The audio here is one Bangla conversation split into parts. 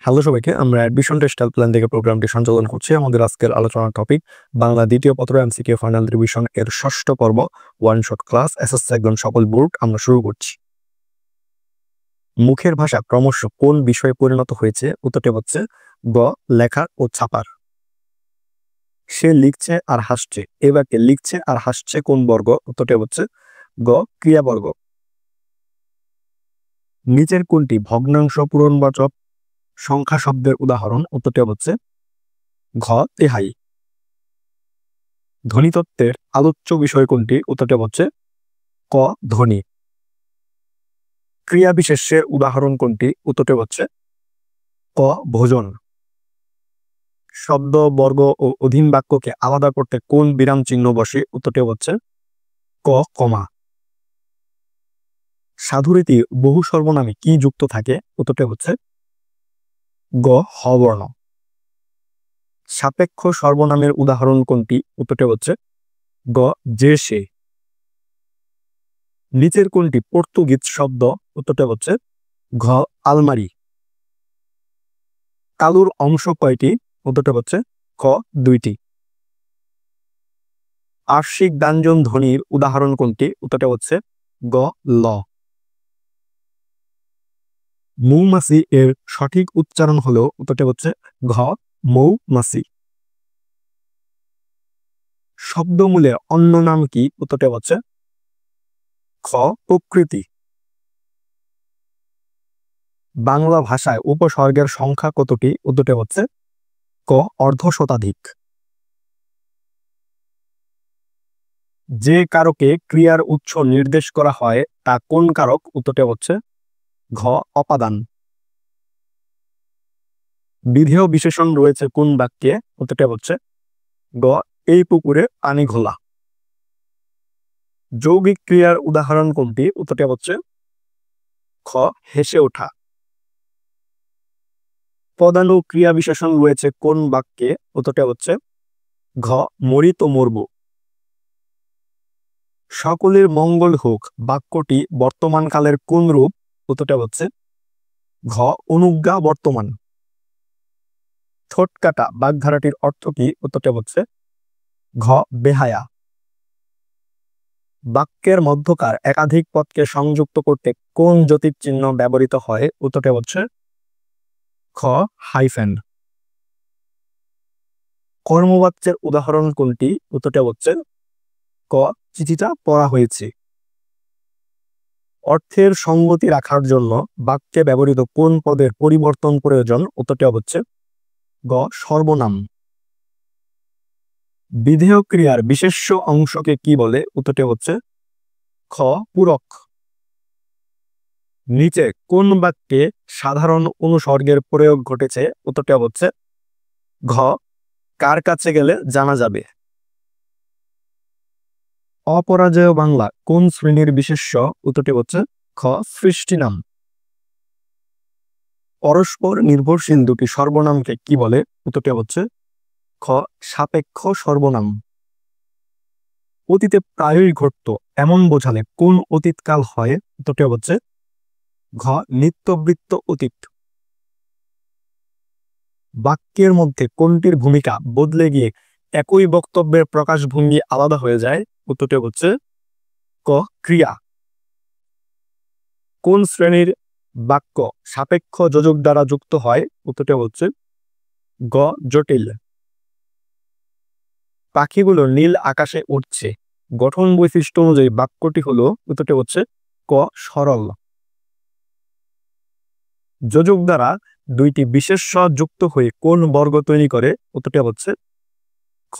হ্যালো সবাইকে, আমরা অ্যাডমিশন টেস্টাল প্ল্যান থেকে প্রোগ্রামটি সঞ্চালন করছি। আমাদের আজকের আলোচনার টপিক বাংলা দ্বিতীয় পত্র এমসিকিউ ফাইনাল রিভিশন এর ষষ্ঠ পর্ব ওয়ান শট ক্লাস এসএসসি একদম সকল বোর্ড। আমরা শুরু করছি। মুখের ভাষা ক্রমশ কোন বিষয়ে পরিণত হয়েছে? উত্তরটি হচ্ছে গ, লেখা ও ছাপার। সে লিখছে আর হাসছে, এবারকে লিখছে আর হাসছে কোন বর্গ? উত্তরটি হচ্ছে গ, ক্রিয়াবর্গ। নিচের কোনটি ভগ্নাংশ পূরণবাচক সংখ্যা শব্দের উদাহরণ? উত্তরটি হচ্ছে ঘ, তেহাই। ধ্বনিতত্ত্বের আলোচ্য বিষয় কোনটি? উত্তরটি হচ্ছে ক, ধ্বনি। ক্রিয়া বিশেষ্যের উদাহরণ কোনটি? উত্তরটি হচ্ছে ক, ভোজন। শব্দ, বর্গ ও অধীন বাক্যকে আলাদা করতে কোন বিরাম চিহ্ন বসে? উত্তরটি হচ্ছে ক, কমা। সাধুরীতি বহু সর্বনামে কি যুক্ত থাকে? উত্তরটি হচ্ছে গ, হ বর্ণ। সাপেক্ষ সর্বনামের উদাহরণ কোনটি? উত্তরটি হচ্ছে গ, যে সে। নিচের কোনটি পর্তুগিজ শব্দ? উত্তরটি হচ্ছে ঘ, আলমারি। কালুর অংশ কয়টি? উত্তরটি হচ্ছে খ, দুইটি। আংশিক ব্যঞ্জন ধ্বনির উদাহরণ কোনটি? উত্তরটি হচ্ছে গ, ল। মৌমাছি এর সঠিক উচ্চারণ হলো? উত্তরটি হচ্ছে ঘ, মৌমাছি। শব্দমূলের অন্য নাম কি? উত্তরটি হচ্ছে খ, প্রকৃতি। বাংলা ভাষায় উপসর্গের সংখ্যা কতটি? উত্তরটি হচ্ছে ক, অর্ধশতাধিক। যে কারকে ক্রিয়ার উৎস নির্দেশ করা হয় তা কোন কারক? উত্তরটি হচ্ছে ঘ, অপাদান। বিধেয় বিশেষণ রয়েছে কোন বাক্যে? উত্তরটি হচ্ছে গ, এই পুকুরে পানি ঘোলা। যৌগিক ক্রিয়ার উদাহরণ কোনটি? উত্তরটি হচ্ছে খ, হেসে ওঠা। পদানু ক্রিয়া বিশেষণ রয়েছে কোন বাক্যে? উত্তরটি হচ্ছে ঘ, মরিত মরব। সকলের মঙ্গল হোক বাক্যটি বর্তমান কালের কোন রূপ? উত্তরটি হচ্ছে ঘ, অনুজ্ঞা বর্তমান। ঠোঁট কাটা বাগধারাটির অর্থ কি? উত্তরটি হচ্ছে ঘ, বেহায়া। বাক্যের মধ্যকার একাধিক পদকে সংযুক্ত করতে কোন জ্যোতির চিহ্ন ব্যবহৃত হয়? উত্তরটি হচ্ছে খ, হাইফেন। কর্মবাচ্যের উদাহরণ কোনটি? উত্তরটি হচ্ছে ক, চিঠিটা পড়া হয়েছে। অর্থের সঙ্গতি রাখার জন্য বাক্যে ব্যবহৃত কোন পদের পরিবর্তন প্রয়োজন? উত্তরটি হচ্ছে গ, সর্বনাম। বিধেয় ক্রিয়ার বিশেষ্য অংশকে কি বলে? উত্তরটি হচ্ছে খ, পূরক। নিচে কোন বাক্যে সাধারণ অনুসর্গের প্রয়োগ ঘটেছে? উত্তরটি হচ্ছে ঘ, কার কাছে গেলে জানা যাবে। অপরাজেয় বাংলা কোন শ্রেণীর বিশেষ্য? উত্তরটি হচ্ছে খ, সৃষ্টিনাম। পরস্পর নির্ভরশীল দুটি সর্বনামকে কি বলে? উত্তরটি হচ্ছে খ, সাপেক্ষ সর্বনাম। অতীতে প্রায়ই ঘটত এমন বোঝালে কোন অতীতকাল হয়? উত্তরটি হচ্ছে ঘ, নিত্যবৃত্ত অতীত। বাক্যের মধ্যে কোনটির ভূমিকা বদলে গিয়ে একই বক্তব্যের প্রকাশভঙ্গি আলাদা হয়ে যায়? উত্তরটি হচ্ছে ক, ক্রিয়া। কোন শ্রেণীর বাক্য সাপেক্ষ যোজক দ্বারা যুক্ত হয়? উত্তরটি হচ্ছে গ, জটিল। পাখিগুলো নীল আকাশে উঠছে গঠন বৈশিষ্ট্য অনুযায়ী বাক্যটি হলো? উত্তরটি হচ্ছে ক, সরল। যোজক দ্বারা দুইটি বিশেষ্য যুক্ত হয়ে কোন বর্গ তৈরি করে? উত্তরটি হচ্ছে খ,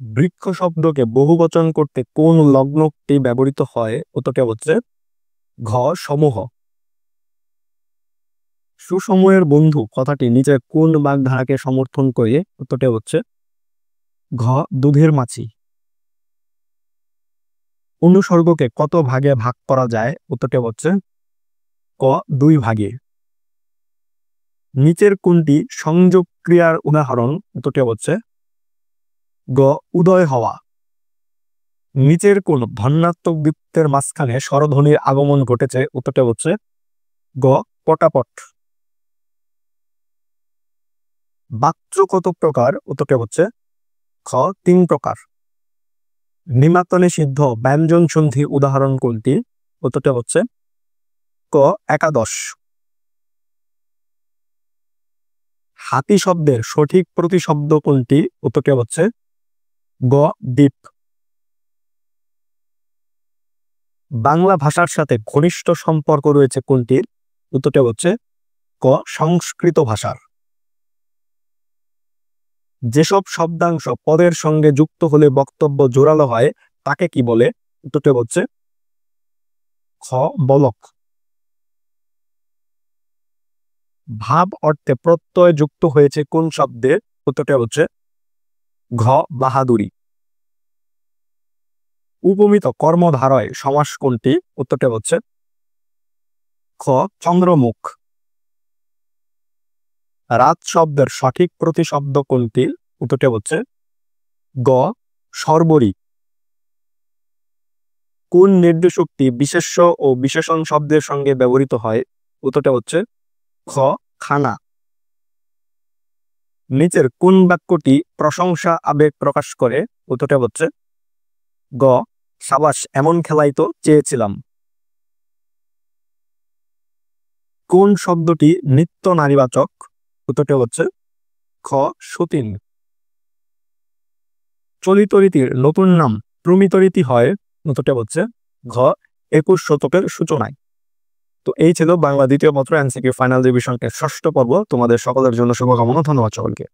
বৃক্ষ শব্দকে বহুবচন করতে কোন লগ্নটি ব্যবহৃত হয়? উত্তরটি হচ্ছে ঘ, সমূহ। সুসময়ের বন্ধু কথাটি নিচের কোন বাগধারাকে সমর্থন করে? উত্তরটি হচ্ছে ঘ, দুধের মাছি। অনুসর্গকে কত ভাগে ভাগ করা যায়? উত্তরটি হচ্ছে ক, 2 ভাগে। নিচের কোনটি সংযোগ ক্রিয়ার উদাহরণ? উত্তরটি হচ্ছে গ, উদয় হওয়া। নিচের কোন ধন্যাত্মক বৃত্তের মাঝখানে স্বরধ্বনির আগমন ঘটেছে? উত্তরটা হচ্ছে গ পটাপট। বাচ্য কত প্রকার? উত্তরটা হচ্ছে খ 3 প্রকার। নিমাতনে সিদ্ধ ব্যঞ্জন সন্ধি উদাহরণ কোনটি? উত্তরটা হচ্ছে ক একাদশ। হাতি শব্দের সঠিক প্রতিশব্দ কোনটি? উত্তরটা হচ্ছে গ দ্বীপ। বাংলা ভাষার সাথে ঘনিষ্ঠ সম্পর্ক রয়েছে কোনটির? উত্তরটা হচ্ছে ক সংস্কৃত ভাষার। যেসব শব্দাংশ পদের সঙ্গে যুক্ত হলে বক্তব্য জোরালো হয় তাকে কি বলে? উত্তরটা হচ্ছে খ বলক। ভাব অর্থে প্রত্যয় যুক্ত হয়েছে কোন শব্দে? উত্তরটা হচ্ছে ঘ বাহাদুরি। উপমিত কর্মধারয় সমাস কোনটি? উত্তরটা হচ্ছে খ চন্দ্রমুখ। রাত শব্দের সঠিক প্রতিশব্দ কোনটি? উত্তরটা হচ্ছে গ সর্বরী। কোন নির্দেশকটি বিশেষ্য ও বিশেষণ শব্দের সঙ্গে ব্যবহৃত হয়? উত্তরটা হচ্ছে খ খানা। নিচের কোন বাক্যটি প্রশংসা আবেগ প্রকাশ করে? উত্তরটা হচ্ছে গ সাবাস এমন খেলাই তো চেয়েছিলাম। কোন শব্দটি নিত্য নারীবাচক? উত্তরটা হচ্ছে খ সতীন। চলিত রীতির নতুন নাম প্রমিত রীতি হয়? উত্তরটা হচ্ছে ঘ 21 শতকের সূচনায়। তো এই ছিল বাংলা দ্বিতীয় পত্র এমসিকিউ ফাইনাল রিভিশনের ষষ্ঠ পর্ব। তোমাদের সকলের জন্য শুভকামনা। ধন্যবাদ সকলকে।